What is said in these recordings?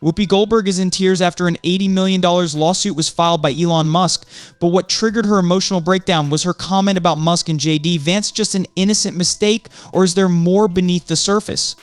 Whoopi Goldberg is in tears after an $80 million lawsuit was filed by Elon Musk, but what triggered her emotional breakdown was her comment about Musk and J.D. Vance just an innocent mistake, or is there more beneath the surface?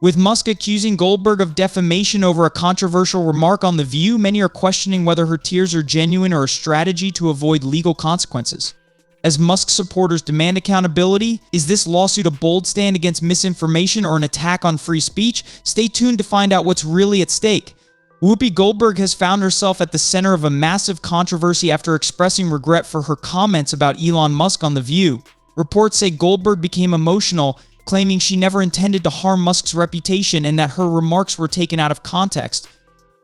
With Musk accusing Goldberg of defamation over a controversial remark on The View, many are questioning whether her tears are genuine or a strategy to avoid legal consequences. As Musk supporters demand accountability, is this lawsuit a bold stand against misinformation or an attack on free speech? Stay tuned to find out what's really at stake. Whoopi Goldberg has found herself at the center of a massive controversy after expressing regret for her comments about Elon Musk on The View. Reports say Goldberg became emotional, claiming she never intended to harm Musk's reputation and that her remarks were taken out of context.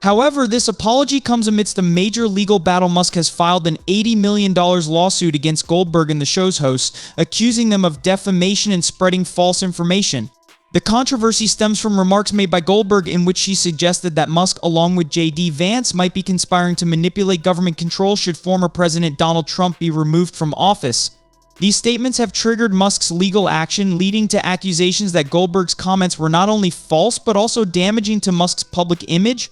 However, this apology comes amidst a major legal battle. Musk has filed an $80 million lawsuit against Goldberg and the show's hosts, accusing them of defamation and spreading false information. The controversy stems from remarks made by Goldberg in which she suggested that Musk, along with J.D. Vance, might be conspiring to manipulate government control should former President Donald Trump be removed from office. These statements have triggered Musk's legal action, leading to accusations that Goldberg's comments were not only false but also damaging to Musk's public image.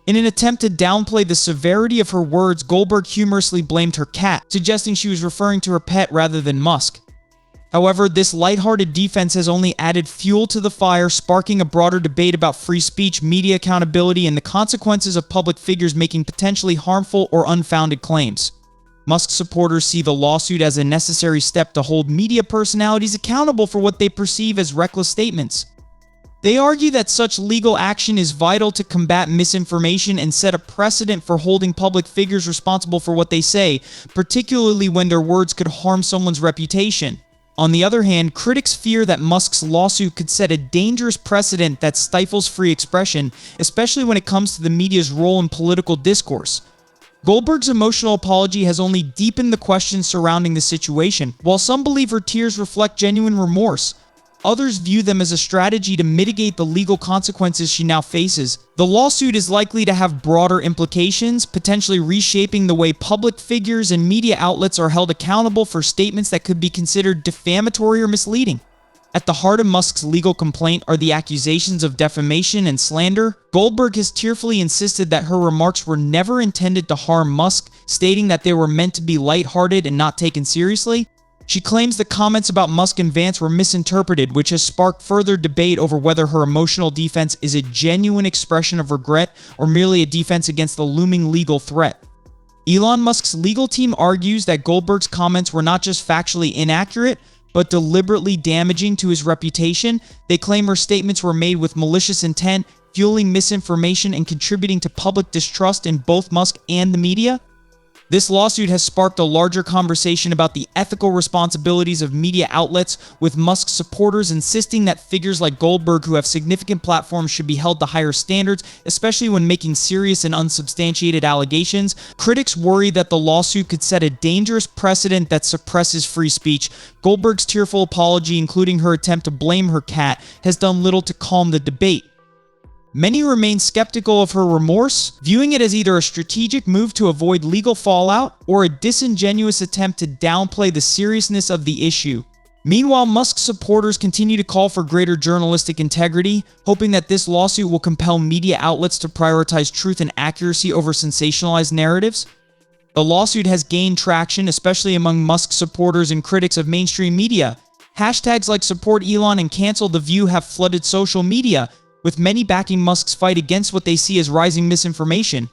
In an attempt to downplay the severity of her words, Goldberg humorously blamed her cat, suggesting she was referring to her pet rather than Musk. However, this lighthearted defense has only added fuel to the fire, sparking a broader debate about free speech, media accountability, and the consequences of public figures making potentially harmful or unfounded claims. Musk supporters see the lawsuit as a necessary step to hold media personalities accountable for what they perceive as reckless statements. They argue that such legal action is vital to combat misinformation and set a precedent for holding public figures responsible for what they say, particularly when their words could harm someone's reputation. On the other hand, critics fear that Musk's lawsuit could set a dangerous precedent that stifles free expression, especially when it comes to the media's role in political discourse. Goldberg's emotional apology has only deepened the questions surrounding the situation. While some believe her tears reflect genuine remorse, others view them as a strategy to mitigate the legal consequences she now faces. The lawsuit is likely to have broader implications, potentially reshaping the way public figures and media outlets are held accountable for statements that could be considered defamatory or misleading. At the heart of Musk's legal complaint are the accusations of defamation and slander. Goldberg has tearfully insisted that her remarks were never intended to harm Musk, stating that they were meant to be lighthearted and not taken seriously. She claims the comments about Musk and Vance were misinterpreted, which has sparked further debate over whether her emotional defense is a genuine expression of regret or merely a defense against the looming legal threat. Elon Musk's legal team argues that Goldberg's comments were not just factually inaccurate, but deliberately damaging to his reputation. They claim her statements were made with malicious intent, fueling misinformation and contributing to public distrust in both Musk and the media. This lawsuit has sparked a larger conversation about the ethical responsibilities of media outlets, with Musk supporters insisting that figures like Goldberg who have significant platforms should be held to higher standards, especially when making serious and unsubstantiated allegations. Critics worry that the lawsuit could set a dangerous precedent that suppresses free speech. Goldberg's tearful apology, including her attempt to blame her cat, has done little to calm the debate. Many remain skeptical of her remorse, viewing it as either a strategic move to avoid legal fallout or a disingenuous attempt to downplay the seriousness of the issue. Meanwhile, Musk supporters continue to call for greater journalistic integrity, hoping that this lawsuit will compel media outlets to prioritize truth and accuracy over sensationalized narratives. The lawsuit has gained traction, especially among Musk supporters and critics of mainstream media. Hashtags like Support Elon and Cancel The View have flooded social media, with many backing Musk's fight against what they see as rising misinformation.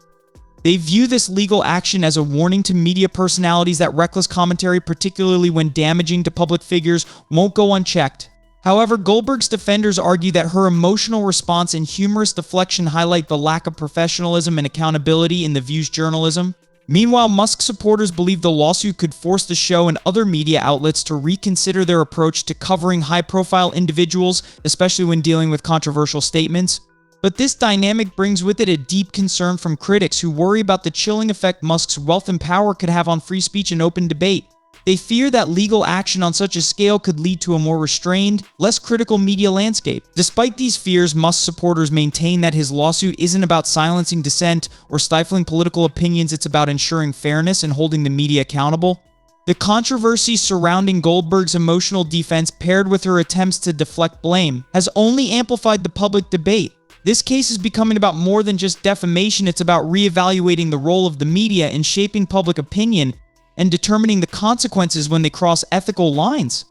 They view this legal action as a warning to media personalities that reckless commentary, particularly when damaging to public figures, won't go unchecked. However, Goldberg's defenders argue that her emotional response and humorous deflection highlight the lack of professionalism and accountability in The View's journalism. Meanwhile, Musk supporters believe the lawsuit could force the show and other media outlets to reconsider their approach to covering high-profile individuals, especially when dealing with controversial statements. But this dynamic brings with it a deep concern from critics who worry about the chilling effect Musk's wealth and power could have on free speech and open debate. They fear that legal action on such a scale could lead to a more restrained, less critical media landscape. Despite these fears, Musk supporters maintain that his lawsuit isn't about silencing dissent or stifling political opinions, it's about ensuring fairness and holding the media accountable. The controversy surrounding Goldberg's emotional defense, paired with her attempts to deflect blame, has only amplified the public debate. This case is becoming about more than just defamation. It's about reevaluating the role of the media in shaping public opinion and determining the consequences when they cross ethical lines.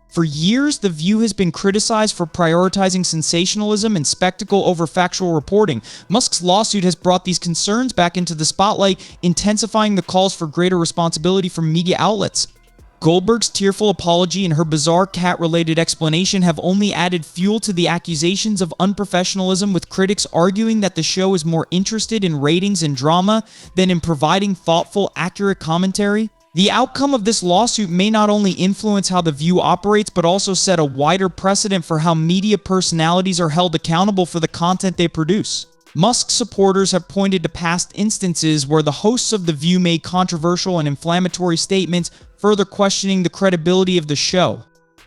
For years, The View has been criticized for prioritizing sensationalism and spectacle over factual reporting. Musk's lawsuit has brought these concerns back into the spotlight, intensifying the calls for greater responsibility from media outlets. Goldberg's tearful apology and her bizarre cat-related explanation have only added fuel to the accusations of unprofessionalism, with critics arguing that the show is more interested in ratings and drama than in providing thoughtful, accurate commentary. The outcome of this lawsuit may not only influence how The View operates, but also set a wider precedent for how media personalities are held accountable for the content they produce. Musk's supporters have pointed to past instances where the hosts of The View made controversial and inflammatory statements, further questioning the credibility of the show.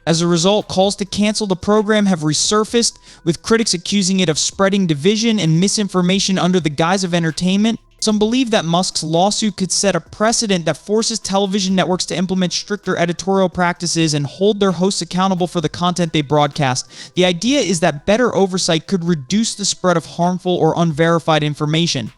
As a result, calls to cancel the program have resurfaced, with critics accusing it of spreading division and misinformation under the guise of entertainment. Some believe that Musk's lawsuit could set a precedent that forces television networks to implement stricter editorial practices and hold their hosts accountable for the content they broadcast. The idea is that better oversight could reduce the spread of harmful or unverified information.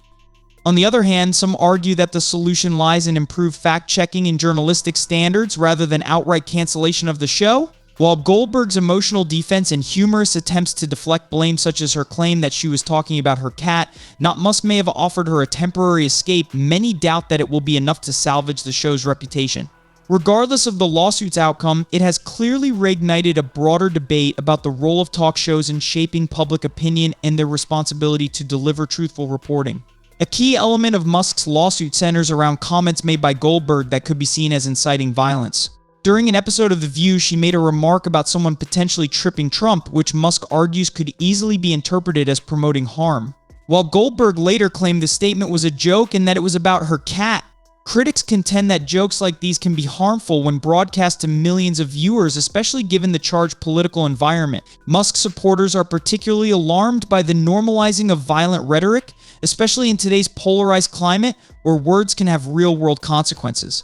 On the other hand, some argue that the solution lies in improved fact-checking and journalistic standards rather than outright cancellation of the show. While Goldberg's emotional defense and humorous attempts to deflect blame, such as her claim that she was talking about her cat, Musk may have offered her a temporary escape, many doubt that it will be enough to salvage the show's reputation. Regardless of the lawsuit's outcome, it has clearly reignited a broader debate about the role of talk shows in shaping public opinion and their responsibility to deliver truthful reporting. A key element of Musk's lawsuit centers around comments made by Goldberg that could be seen as inciting violence. During an episode of The View, she made a remark about someone potentially tripping Trump, which Musk argues could easily be interpreted as promoting harm. While Goldberg later claimed the statement was a joke and that it was about her cat, critics contend that jokes like these can be harmful when broadcast to millions of viewers, especially given the charged political environment. Musk supporters are particularly alarmed by the normalizing of violent rhetoric, especially in today's polarized climate where words can have real-world consequences.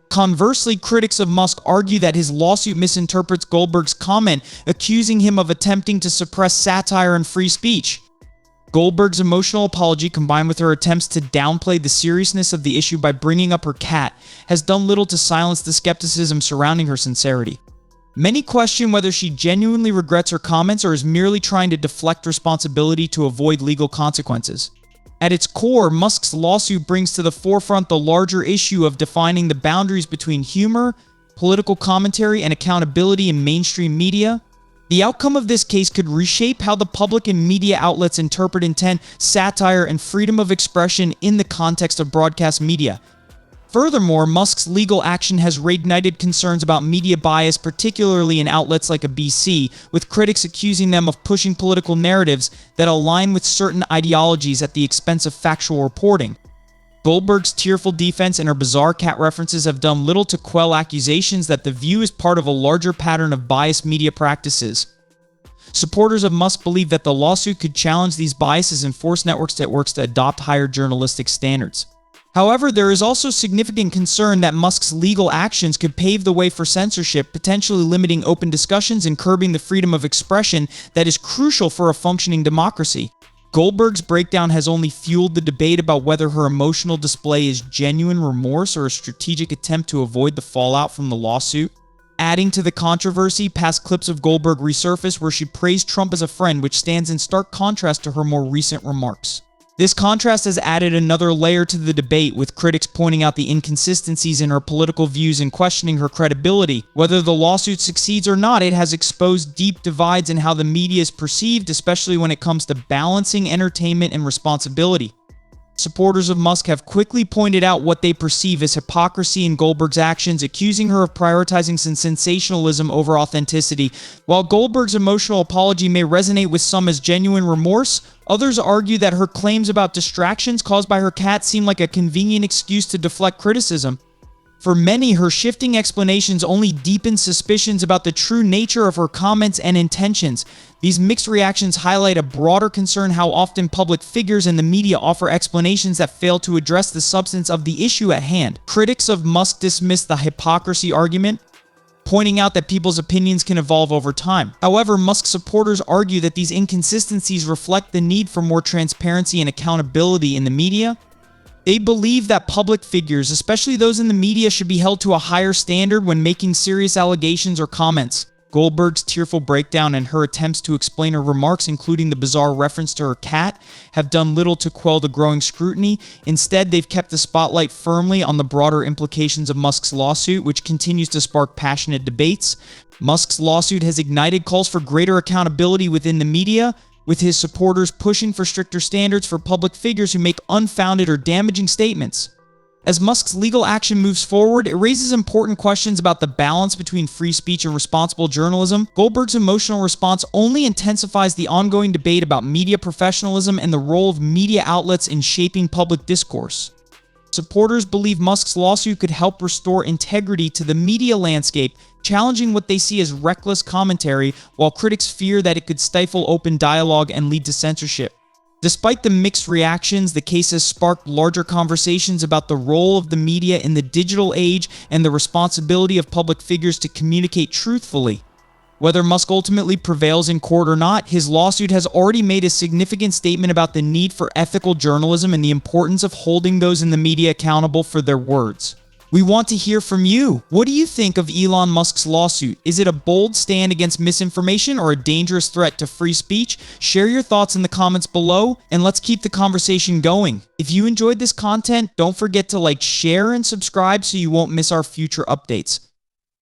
Conversely, critics of Musk argue that his lawsuit misinterprets Goldberg's comment, accusing him of attempting to suppress satire and free speech. Goldberg's emotional apology, combined with her attempts to downplay the seriousness of the issue by bringing up her cat, has done little to silence the skepticism surrounding her sincerity. Many question whether she genuinely regrets her comments or is merely trying to deflect responsibility to avoid legal consequences. At its core, Musk's lawsuit brings to the forefront the larger issue of defining the boundaries between humor, political commentary, and accountability in mainstream media. The outcome of this case could reshape how the public and media outlets interpret intent, satire, and freedom of expression in the context of broadcast media. Furthermore, Musk's legal action has reignited concerns about media bias, particularly in outlets like ABC, with critics accusing them of pushing political narratives that align with certain ideologies at the expense of factual reporting. Goldberg's tearful defense and her bizarre cat references have done little to quell accusations that The View is part of a larger pattern of biased media practices. Supporters of Musk believe that the lawsuit could challenge these biases and force networks to adopt higher journalistic standards. However, there is also significant concern that Musk's legal actions could pave the way for censorship, potentially limiting open discussions and curbing the freedom of expression that is crucial for a functioning democracy. Goldberg's breakdown has only fueled the debate about whether her emotional display is genuine remorse or a strategic attempt to avoid the fallout from the lawsuit. Adding to the controversy, past clips of Goldberg resurfaced where she praised Trump as a friend, which stands in stark contrast to her more recent remarks. This contrast has added another layer to the debate, with critics pointing out the inconsistencies in her political views and questioning her credibility. Whether the lawsuit succeeds or not, it has exposed deep divides in how the media is perceived, especially when it comes to balancing entertainment and responsibility. Supporters of Musk have quickly pointed out what they perceive as hypocrisy in Goldberg's actions, accusing her of prioritizing sensationalism over authenticity. While Goldberg's emotional apology may resonate with some as genuine remorse, others argue that her claims about distractions caused by her cat seem like a convenient excuse to deflect criticism. For many, her shifting explanations only deepen suspicions about the true nature of her comments and intentions. These mixed reactions highlight a broader concern how often public figures and the media offer explanations that fail to address the substance of the issue at hand. Critics of Musk dismiss the hypocrisy argument, pointing out that people's opinions can evolve over time. However, Musk supporters argue that these inconsistencies reflect the need for more transparency and accountability in the media. They believe that public figures, especially those in the media, should be held to a higher standard when making serious allegations or comments. Goldberg's tearful breakdown and her attempts to explain her remarks, including the bizarre reference to her cat, have done little to quell the growing scrutiny. Instead, they've kept the spotlight firmly on the broader implications of Musk's lawsuit, which continues to spark passionate debates. Musk's lawsuit has ignited calls for greater accountability within the media, with his supporters pushing for stricter standards for public figures who make unfounded or damaging statements. As Musk's legal action moves forward, it raises important questions about the balance between free speech and responsible journalism. Goldberg's emotional response only intensifies the ongoing debate about media professionalism and the role of media outlets in shaping public discourse. Supporters believe Musk's lawsuit could help restore integrity to the media landscape, challenging what they see as reckless commentary, while critics fear that it could stifle open dialogue and lead to censorship. Despite the mixed reactions, the case has sparked larger conversations about the role of the media in the digital age and the responsibility of public figures to communicate truthfully. Whether Musk ultimately prevails in court or not, his lawsuit has already made a significant statement about the need for ethical journalism and the importance of holding those in the media accountable for their words. We want to hear from you. What do you think of Elon Musk's lawsuit? Is it a bold stand against misinformation or a dangerous threat to free speech? Share your thoughts in the comments below, and let's keep the conversation going. If you enjoyed this content, don't forget to like, share, and subscribe so you won't miss our future updates.